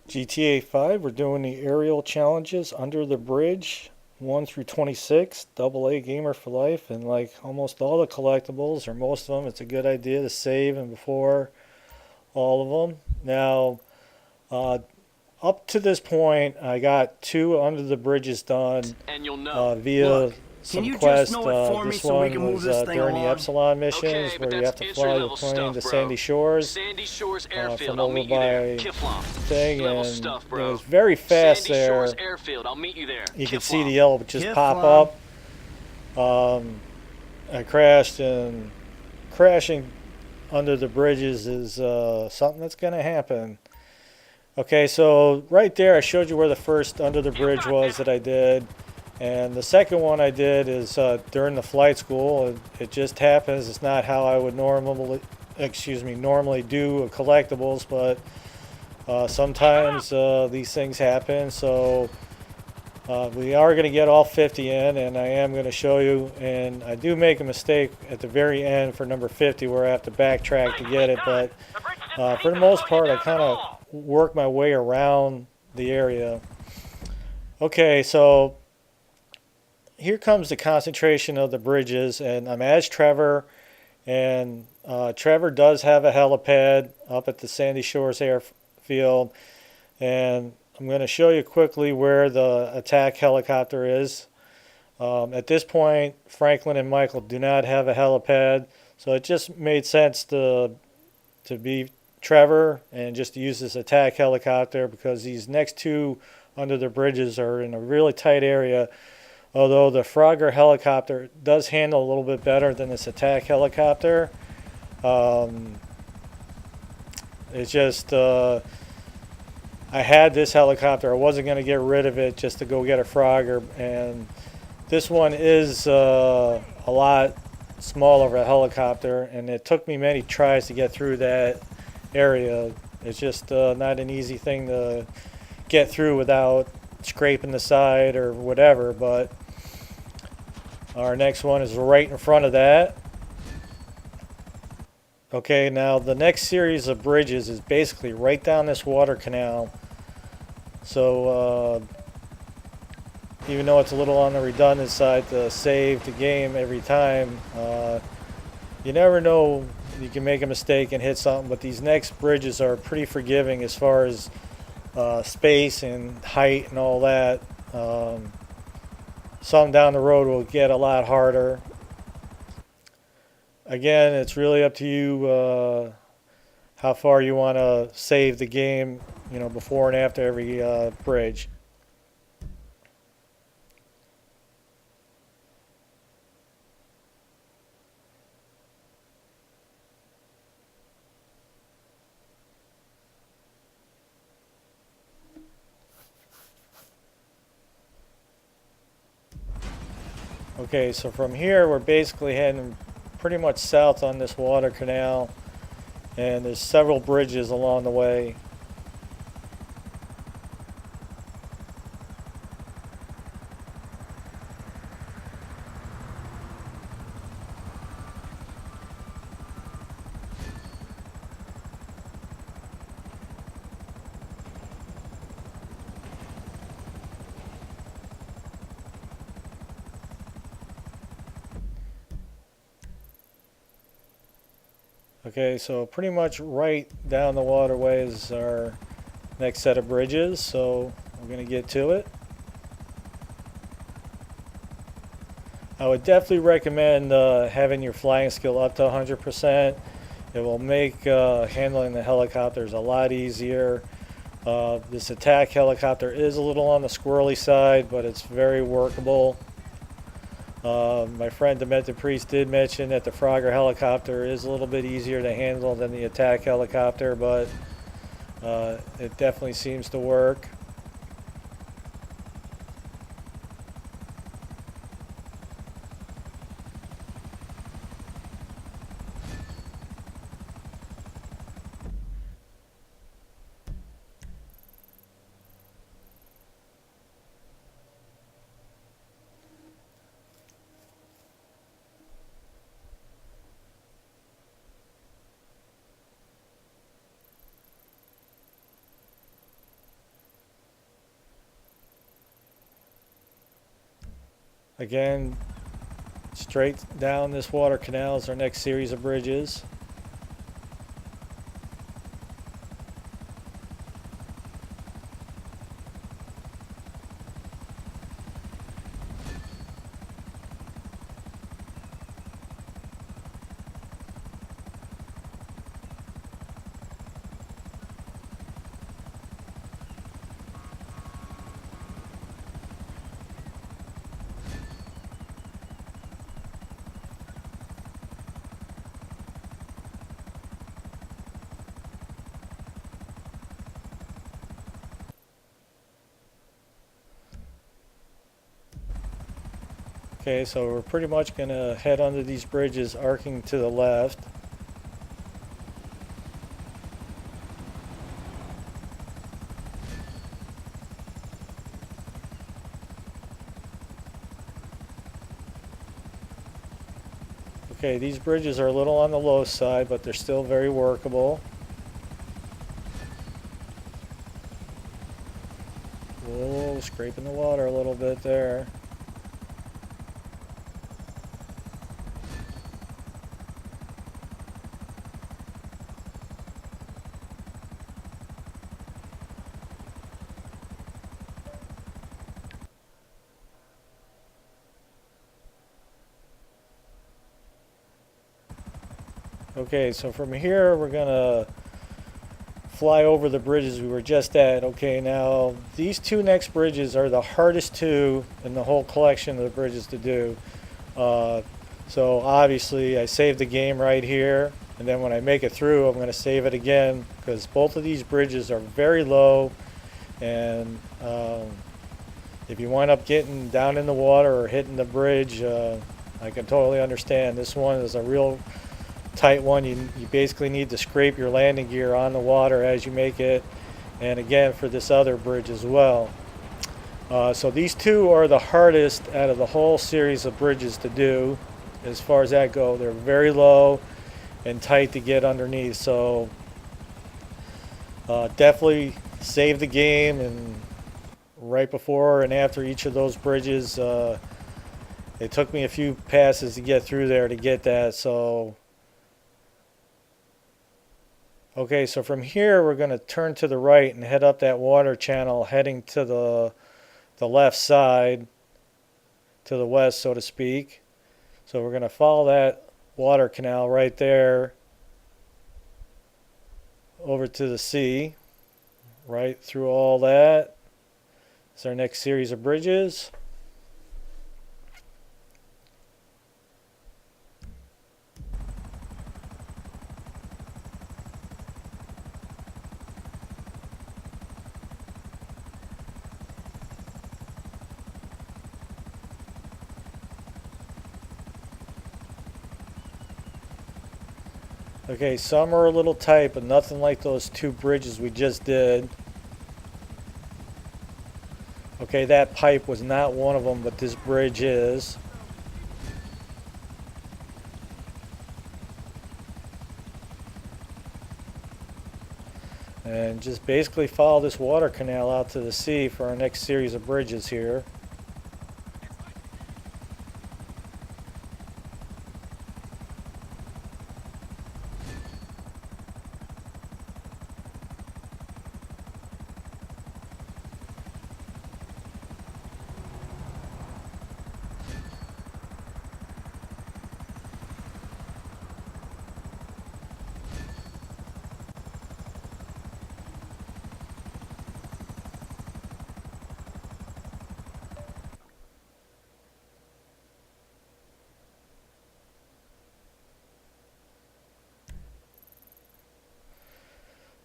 GTA 5, we're doing the aerial challenges under the bridge, 1 through 26, double A gamer for life, and like almost all the collectibles, or most of them, it's a good idea to save and before all of them. Now, uh, up to this point, I got 2 under the bridges done And you'll know. via Look, can some you just quests. know it for me This so we one can move was this thing during the along? Epsilon missions Okay, but where you that's have to entry fly your level plane stuff, to bro. Sandy Shores Sandy Shores Airfield. from I'll over meet you there. by Kiflom. thing, Level and stuff, it bro. was very fast Sandy Shores there. Airfield. I'll meet you there. You could see the Kiflom. yellow just pop Kiflam. up. Um, I crashed, and crashing under the bridges is something that's going to happen. Okay, so right there I showed you where the first under the You bridge got was this. that I did. And the second one I did is during the flight school. It just happens. It's not how I would normally do a collectibles, but sometimes these things happen. So we are going to get all 50 in, and I am going to show you. And I do make a mistake at the very end for number 50 where I have to backtrack to get it. But for the most part, I kind of work my way around the area. Okay, so here comes the concentration of the bridges, and I'm as Trevor, and Trevor does have a helipad up at the Sandy Shores Airfield, and I'm going to show you quickly where the attack helicopter is. At this point, Franklin and Michael do not have a helipad, so it just made sense to be Trevor and just to use this attack helicopter because these next 2 under the bridges are in a really tight area. Although the Frogger helicopter does handle a little bit better than this attack helicopter. Um, it's just I had this helicopter. I wasn't going to get rid of it just to go get a Frogger, and this one is a lot smaller of a helicopter, and it took me many tries to get through that area. It's just not an easy thing to get through without scraping the side or whatever, but our next one is right in front of that. Okay, now the next series of bridges is basically right down this water canal. So even though it's a little on the redundant side to save the game every time, you never know. You can make a mistake and hit something, but these next bridges are pretty forgiving as far as space and height and all that. Some down the road will get a lot harder. Again, it's really up to you how far you want to save the game, before and after every bridge. Okay, so from here we're basically heading pretty much south on this water canal, and there's several bridges along the way. Okay, so pretty much right down the waterway is our next set of bridges, so we're going to get to it. I would definitely recommend having your flying skill up to 100%. It will make handling the helicopters a lot easier. This attack helicopter is a little on the squirrely side, but it's very workable. My friend Demented Priest did mention that the Frogger helicopter is a little bit easier to handle than the attack helicopter, but it definitely seems to work. Again, straight down this water canal is our next series of bridges. Okay, so we're pretty much going to head under these bridges arcing to the left. Okay, these bridges are a little on the low side, but they're still very workable. Whoa, scraping the water a little bit there. Okay, so from here we're gonna fly over the bridges we were just at. Okay, now these two next bridges are the hardest two in the whole collection of the bridges to do. So obviously I saved the game right here, and then when I make it through I'm gonna save it again because both of these bridges are very low, and if you wind up getting down in the water or hitting the bridge, I can totally understand. This one is a real tight one. You basically need to scrape your landing gear on the water as you make it, and again for this other bridge as well. So these two are the hardest out of the whole series of bridges to do as far as that go. They're very low and tight to get underneath, so definitely save the game, and right before and after each of those bridges it took me a few passes to get through there to get that. So okay, so from here we're going to turn to the right and head up that water channel, heading to the left side, to the west, so to speak. So we're going to follow that water canal right there over to the sea, right through all that. It's our next series of bridges. Okay, some are a little tight, but nothing like those two bridges we just did. Okay, that pipe was not one of them, but this bridge is. And just basically follow this water canal out to the sea for our next series of bridges here.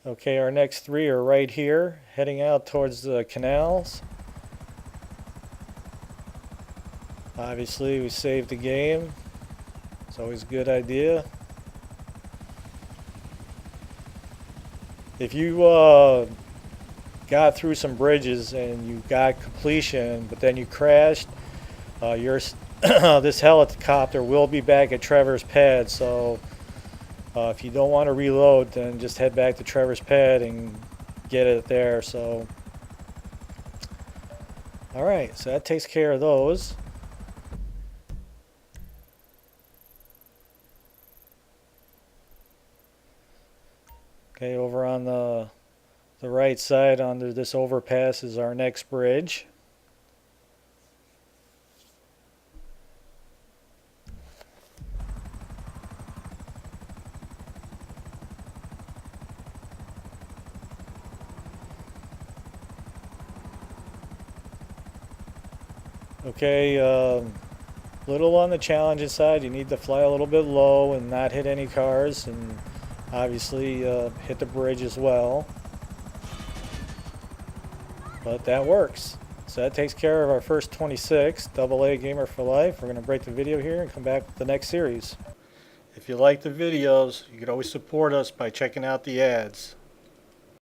Okay, our next three are right here, heading out towards the canals. Obviously, we saved the game. It's always a good idea. If you got through some bridges and you got completion, but then you crashed, this helicopter will be back at Trevor's pad, so if you don't want to reload, then just head back to Trevor's pad and get it there. So alright, so that takes care of those. Okay, over on the right side under this overpass is our next bridge. Okay, little on the challenging side. You need to fly a little bit low and not hit any cars, and obviously hit the bridge as well. But that works. So that takes care of our first 26, AA Gamer for Life. We're going to break the video here and come back with the next series. If you like the videos, you can always support us by checking out the ads.